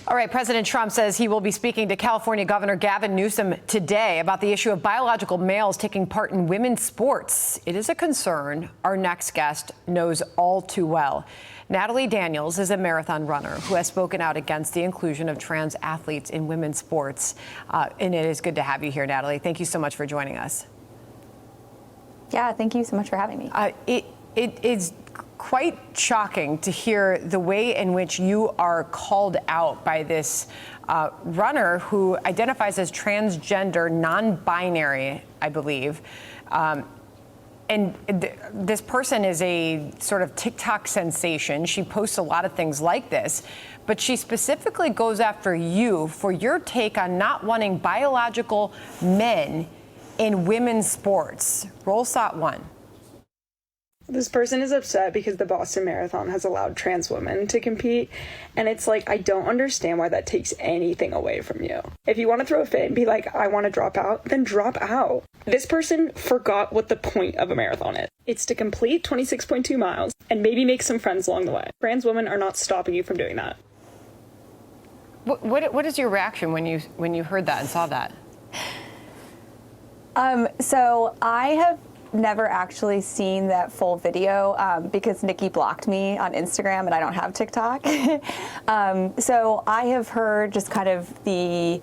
All right, President Trump says he will be speaking to California Governor Gavin Newsom today about the issue of biological males taking part in women's sports. It is a concern our next guest knows all too well. Natalie Daniels is a marathon runner who has spoken out against the inclusion of trans athletes in women's sports. And it is good to have you here, Natalie. Thank you so much for joining us. Yeah, thank you so much for having me. It is quite shocking to hear the way in which you are called out by this runner who identifies as transgender, non-binary, I believe. This person is a sort of TikTok sensation. She posts a lot of things like this, but she specifically goes after you for your take on not wanting biological men in women's sports. Roll SOT 1. This person is upset because the Boston Marathon has allowed trans women to compete. And it's like, I don't understand why that takes anything away from you. If you want to throw a fit and be like, I want to drop out, then drop out. This person forgot what the point of a marathon is. It's to complete 26.2 miles and maybe make some friends along the way. Trans women are not stopping you from doing that. What is your reaction when you heard that and saw that? So I have never actually seen that full video because Nikki blocked me on Instagram and I don't have TikTok. So I have heard just kind of the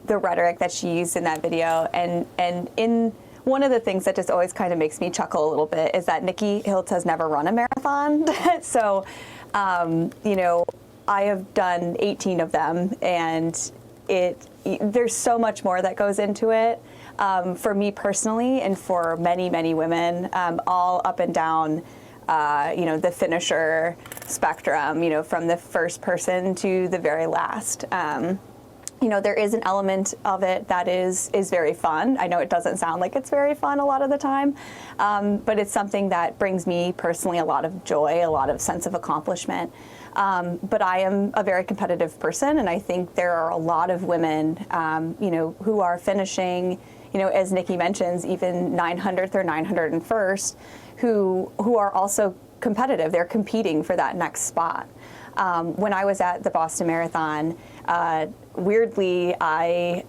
rhetoric that she used in that video, and in one of the things that just always kind of makes me chuckle a little bit is that Nikki Hiltz has never run a marathon. So, you know, I have done 18 of them, and there's so much more that goes into it. For me personally, and for many, many women, all up and down, you know, the finisher spectrum, you know, from the first person to the very last. You know, there is an element of it that is very fun. I know it doesn't sound like it's very fun a lot of the time, but it's something that brings me personally a lot of joy, a lot of sense of accomplishment. But I am a very competitive person, and I think there are a lot of women, you know, who are finishing, you know, as Nikki mentions, even 900th or 901st, who are also competitive. They're competing for that next spot. When I was at the Boston Marathon, weirdly, I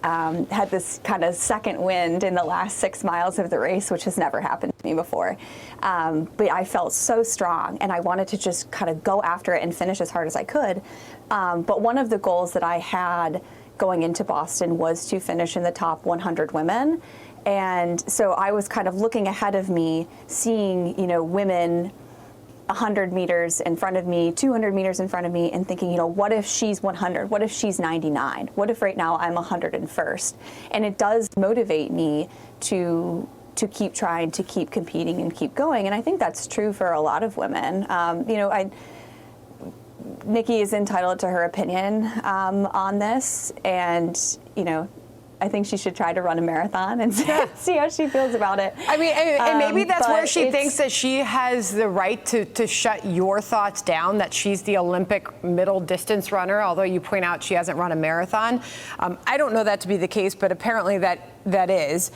had this kind of second wind in the last 6 miles of the race, which has never happened to me before. But I felt so strong, and I wanted to just kind of go after it and finish as hard as I could. But one of the goals that I had going into Boston was to finish in the top 100 women. And so I was kind of looking ahead of me, seeing, you know, women 100 meters in front of me, 200 meters in front of me, and thinking, you know, what if she's 100? What if she's 99? What if right now I'm 101st? And it does motivate me to keep trying, to keep competing and keep going. And I think that's true for a lot of women. You know, Nikki is entitled to her opinion on this, and, you know, I think she should try to run a marathon and see how she feels about it. I mean, and maybe that's where she thinks that she has the right to shut your thoughts down, that she's the Olympic middle distance runner, although you point out she hasn't run a marathon. I don't know that to be the case, but apparently that is.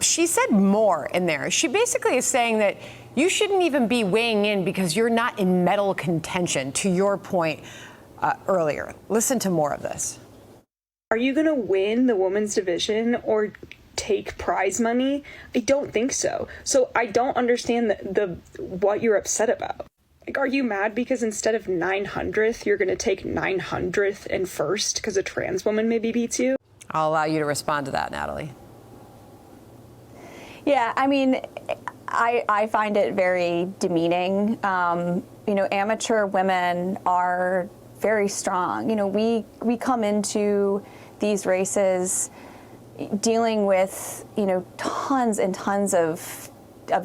She said more in there. She basically is saying that you shouldn't even be weighing in because you're not in medal contention, to your point earlier. Listen to more of this. Are you going to win the women's division or take prize money? I don't think so. So I don't understand what you're upset about. Like, are you mad because instead of 900th, you're going to take 900th and first because a trans woman maybe beats you? I'll allow you to respond to that, Natalie. Yeah, I mean, I find it very demeaning. You know, amateur women are very strong. You know, we come into these races dealing with, you know, tons and tons of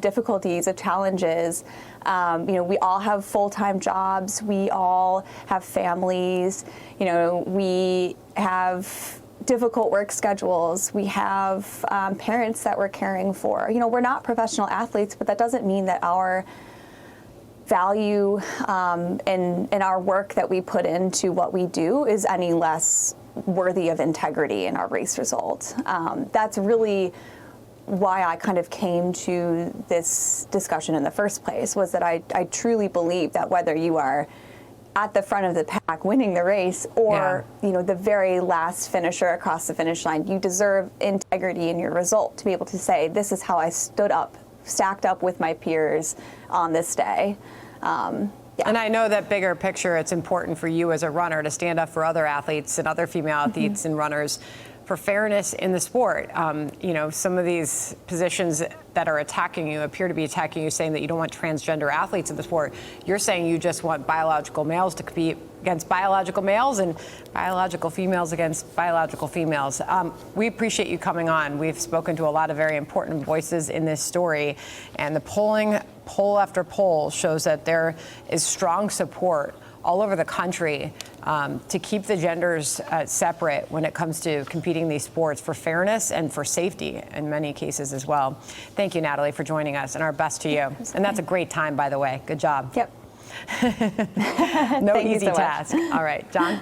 difficulties, of challenges. You know, we all have full-time jobs. We all have families. You know, we have difficult work schedules. We have parents that we're caring for. You know, we're not professional athletes, but that doesn't mean that our value and our work that we put into what we do is any less worthy of integrity in our race results. That's really why I kind of came to this discussion in the first place, was that I truly believe that whether you are at the front of the pack winning the race, or the very last finisher across the finish line. You deserve integrity in your result to be able to say, this is how I stacked up with my peers on this day. And I know that bigger picture, it's important for you as a runner to stand up for other athletes and other female athletes and runners for fairness in the sport. Some of these positions that are attacking you appear to be attacking you, saying that you don't want transgender athletes in the sport. You're saying you just want biological males to compete against biological males and biological females against biological females. We appreciate you coming on. We've spoken to a lot of very important voices in this story, and the poll after poll shows that there is strong support all over the country to keep the genders separate when it comes to competing these sports for fairness and for safety in many cases as well. Thank you, Natalie, for joining us, and our best to you. And that's a great time, by the way. Good job. Yep. No easy task. All right, John?